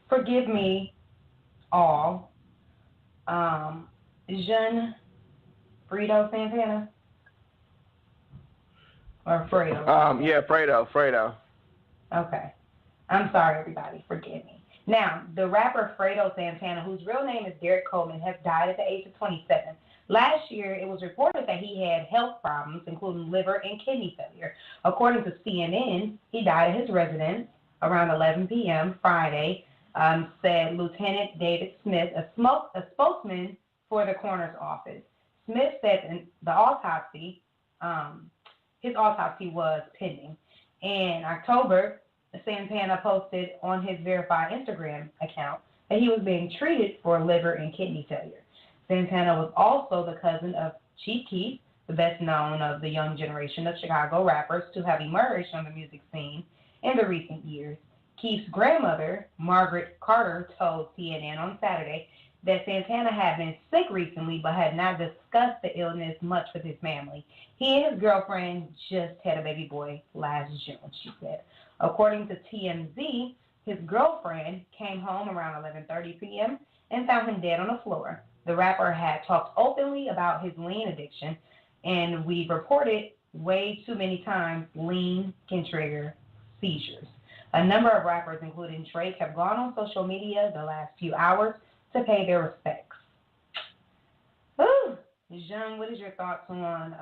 Forgive Me All. Jean Fredo Santana or Fredo Yeah, Santana. Fredo. Okay. I'm sorry, everybody. Forgive me. Now, the rapper Fredo Santana, whose real name is Derek Coleman, has died at the age of 27. Last year, it was reported that he had health problems, including liver and kidney failure. According to CNN, he died at his residence around 11 p.m. Friday, said Lieutenant David Smith, a spokesman for the coroner's office. Smith said um, his autopsy was pending. In October, Santana posted on his verified Instagram account that he was being treated for liver and kidney failure. Santana was also the cousin of Chief Keef, the best known of the young generation of Chicago rappers to have emerged on the music scene in the recent years. Keef's grandmother, Margaret Carter, told CNN on Saturday that Santana had been sick recently but had not discussed the illness much with his family. He and his girlfriend just had a baby boy last June, she said. According to TMZ, his girlfriend came home around 11:30 p.m. and found him dead on the floor. The rapper had talked openly about his lean addiction, and we've reported way too many times lean can trigger seizures. A number of rappers, including Drake, have gone on social media the last few hours to pay their respects. Ooh, Jung, what is your thoughts on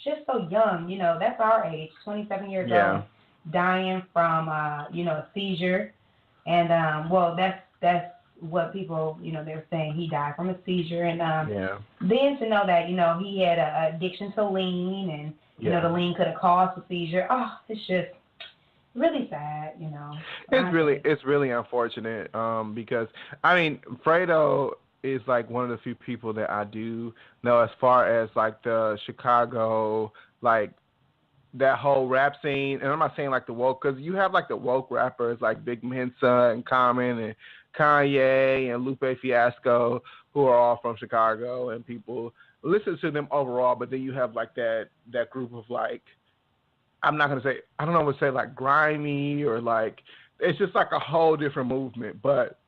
just so young? That's our age, 27 years Yeah. old, dying from a seizure, and well, that's what people they're saying he died from a seizure, and Yeah. then to know that he had a addiction to lean, and Yeah. the lean could have caused a seizure. Oh, it's just really sad, honestly. It's really unfortunate because I mean Fredo is like one of the few people that I do know as far as like the Chicago like that whole rap scene, and I'm not saying like the woke, because you have like the woke rappers like Big Mensa and Common and Kanye and Lupe Fiasco, who are all from Chicago, and people listen to them overall. But then you have like that group of like, I'm not gonna say, I don't know what to say, like grimy or like it's just like a whole different movement. But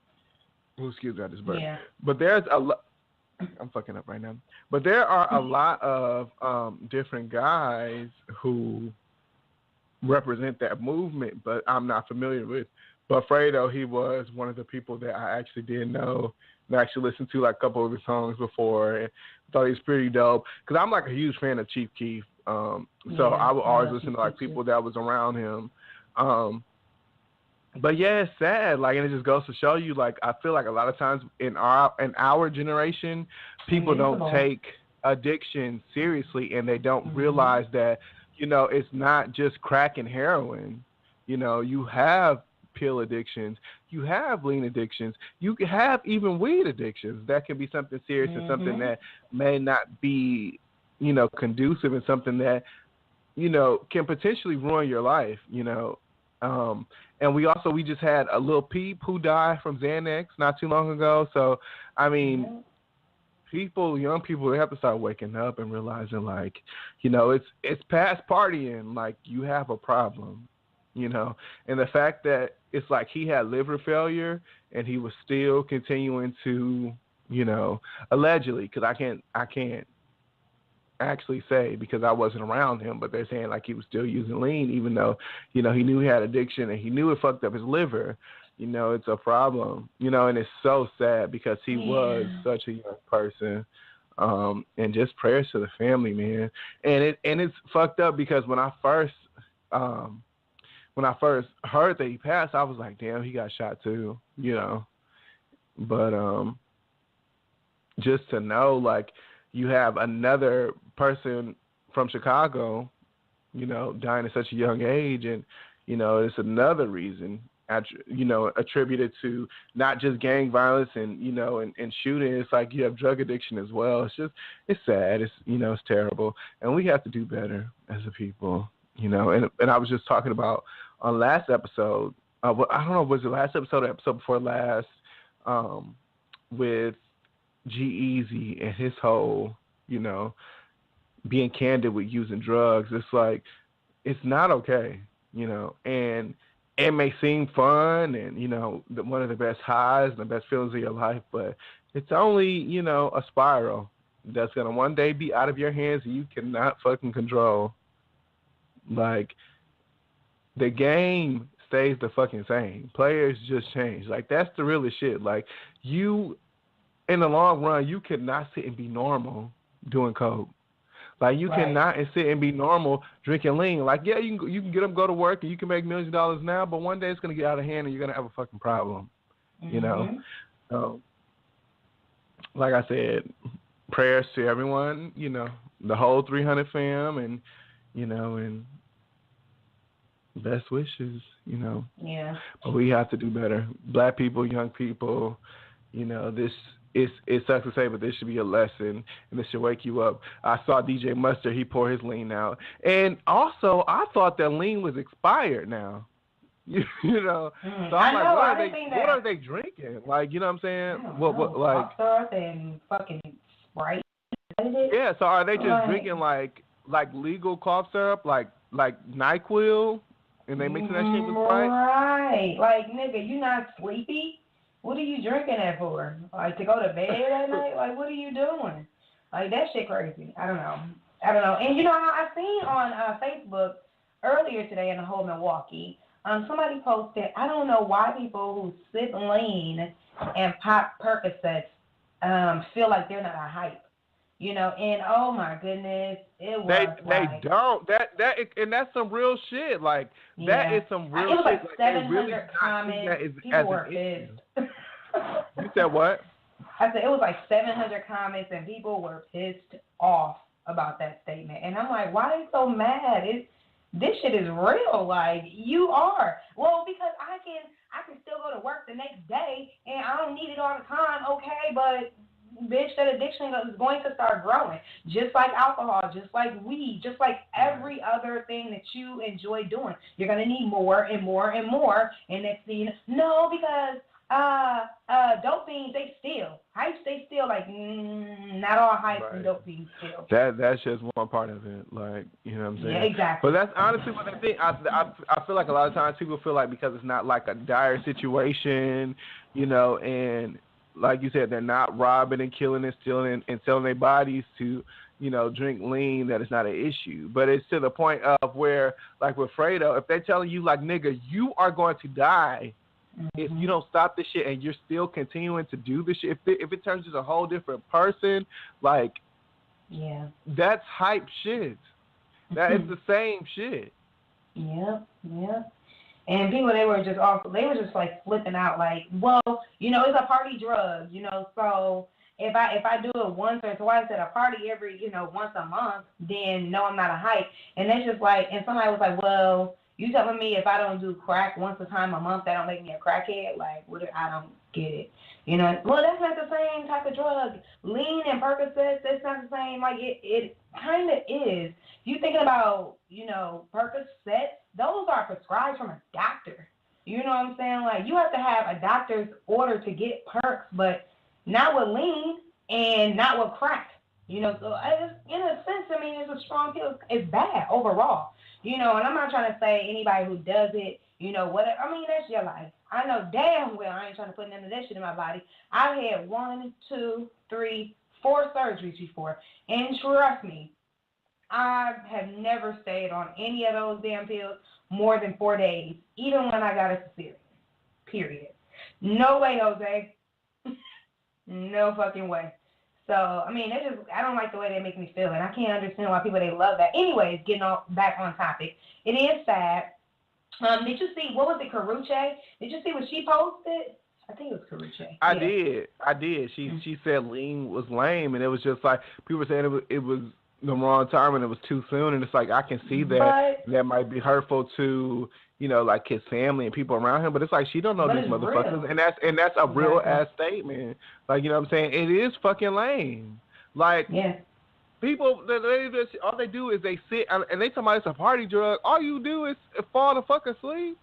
excuse me, I just burped. Yeah. But there's a lot. I'm fucking up right now. But there are a lot of different guys who represent that movement, but I'm not familiar with. But Fredo, he was one of the people that I actually did know and actually listened to like a couple of his songs before and thought he was pretty dope. Because I'm like a huge fan of Chief Keef. So I would always listen to like people that was around him. But yeah, it's sad. Like, and it just goes to show you, like, I feel like a lot of times in our generation, people don't take addiction seriously, and they don't realize that, it's not just crack and heroin. You have pill addictions, you have lean addictions, you can have even weed addictions. That can be something serious and something that may not be, conducive, and something that, can potentially ruin your life. And we just had a little Peep who died from Xanax not too long ago. So, I mean, young people, they have to start waking up and realizing, like, it's past partying. Like, you have a problem, And the fact that it's like he had liver failure and he was still continuing to, allegedly, because I can't actually say because I wasn't around him, but they're saying like he was still using lean, even though, he knew he had addiction and he knew it fucked up his liver. It's a problem, and it's so sad because he was such a young person. And just prayers to the family, man. And it's fucked up because when I first heard that he passed, I was like, damn, he got shot too, But just to know, like, you have another person from Chicago, dying at such a young age, and, it's another reason, attributed to not just gang violence and, and shooting. It's like you have drug addiction as well. It's sad. It's, it's terrible. And we have to do better as a people, and I was just talking about on last episode, I don't know, was it last episode or episode before last, with G-Eazy and his whole, being candid with using drugs. It's like, it's not okay, and it may seem fun and, one of the best highs and the best feelings of your life, but it's only, a spiral that's going to one day be out of your hands and you cannot fucking control. Like, the game stays the fucking same. Players just change. Like, that's the realest shit. Like, you, in the long run, you cannot sit and be normal doing coke. Like, you cannot sit and be normal drinking lean. Like, yeah, you can get up, go to work, and you can make millions of dollars now, but one day it's going to get out of hand and you're going to have a fucking problem, So, like I said, prayers to everyone, the whole 300 fam, and, and best wishes, Yeah. But we have to do better. Black people, young people, this it sucks to say, but this should be a lesson, and this should wake you up. I saw DJ Mustard, he poured his lean out. And also, I thought that lean was expired now. So I'm what are they drinking? Like, you know what I'm saying? What like and fucking Sprite. Yeah, so are they just drinking like legal cough syrup, like NyQuil, and they mixing that shit with Sprite? Right. Like, nigga, you not sleepy? What are you drinking that for? Like, to go to bed at night? Like, what are you doing? Like, that shit crazy. I don't know. And, I seen on Facebook earlier today in the whole Milwaukee, somebody posted, I don't know why people who sip lean and pop Percocets feel like they're not a hype. And oh my goodness, it was they don't. And that's some real shit. Like, that is some real shit. It was like 700 really comments. People were pissed. You said what? I said it was like 700 comments, and people were pissed off about that statement. And I'm like, why are you so mad? This shit is real. Like, you are. Well, because I can still go to work the next day, and I don't need it all the time. Okay, but bitch, that addiction is going to start growing. Just like alcohol, just like weed, just like every other thing that you enjoy doing. You're going to need more and more and more. And next thing you know, because dope fiends, they steal. Hypes, they steal. Like, not all hypes and dope fiends steal. That's just one part of it. Like, you know what I'm saying? Yeah, exactly. But that's honestly what I think. I feel like a lot of times people feel like because it's not like a dire situation, and like you said, they're not robbing and killing and stealing and selling their bodies to, drink lean, that it's not an issue. But it's to the point of where, like with Fredo, if they're telling you, like, nigga, you are going to die if you don't stop this shit and you're still continuing to do this shit, if it turns into a whole different person, like, that's hype shit. That is the same shit. Yeah. And people, they were just like flipping out, like, well, it's a party drug, so if I do it once or twice at a party every, once a month, then no, I'm not a hype. And that's just like, and somebody was like, well, you telling me if I don't do crack once a time a month, that don't make me a crackhead? Like, I don't get it. Well, that's not the same type of drug. Lean and Percocets, that's not the same. Like, it kind of is. You thinking about, Percocets, those are prescribed from a doctor. You know what I'm saying? Like, you have to have a doctor's order to get perks, but not with lean and not with crack. So in a sense, I mean, it's a strong pill. It's bad overall. And I'm not trying to say anybody who does it, whatever. I mean, that's your life. I know damn well I ain't trying to put none of that shit in my body. I've had 1, 2, 3, 4 surgeries before. And trust me, I have never stayed on any of those damn pills more than 4 days, even when I got a cesarean. Period. No way, Jose. No fucking way. So, I mean, I don't like the way they make me feel, and I can't understand why people, they love that. Anyways, getting back on topic, it is sad. Did you see, what was it, Karuche? Did you see what she posted? I think it was Karuche. I did. She said lean was lame, and it was just like, people were saying it was the wrong time and it was too soon, and it's like, I can see that might be hurtful to, like his family and people around him, but it's like, she don't know these motherfuckers, real. and that's a real ass statement. Like, you know what I'm saying? It is fucking lame. Like, people, all they do is they sit and they talking about it's a party drug. All you do is fall the fuck asleep.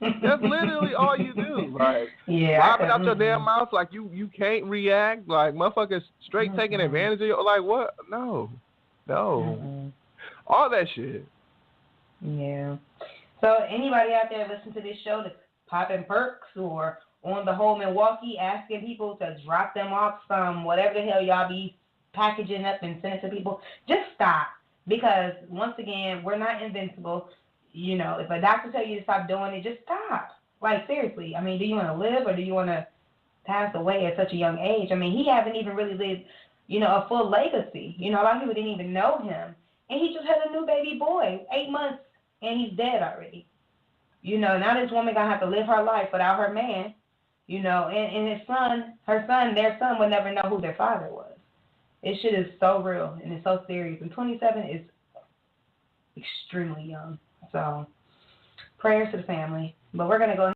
That's literally all you do. Like, lob it out your damn mouth like you can't react. Like, motherfuckers straight taking advantage of you. Like, what? No. All that shit. Yeah. So So anybody out there listening to this show that's popping perks or on the whole Milwaukee asking people to drop them off some whatever the hell y'all be packaging up and sending to people, just stop. Because once again, we're not invincible. You know, if a doctor tells you to stop doing it, just stop. Like, seriously. I mean, do you want to live or do you want to pass away at such a young age? I mean, he hasn't even really lived, you know, a full legacy. You know, a lot of people didn't even know him. And he just had a new baby boy, 8 months, and he's dead already. You know, now this woman going to have to live her life without her man, you know, and his son, their son would never know who their father was. This shit is so real and it's so serious. And 27 is extremely young. So, prayers to the family. But we're going to go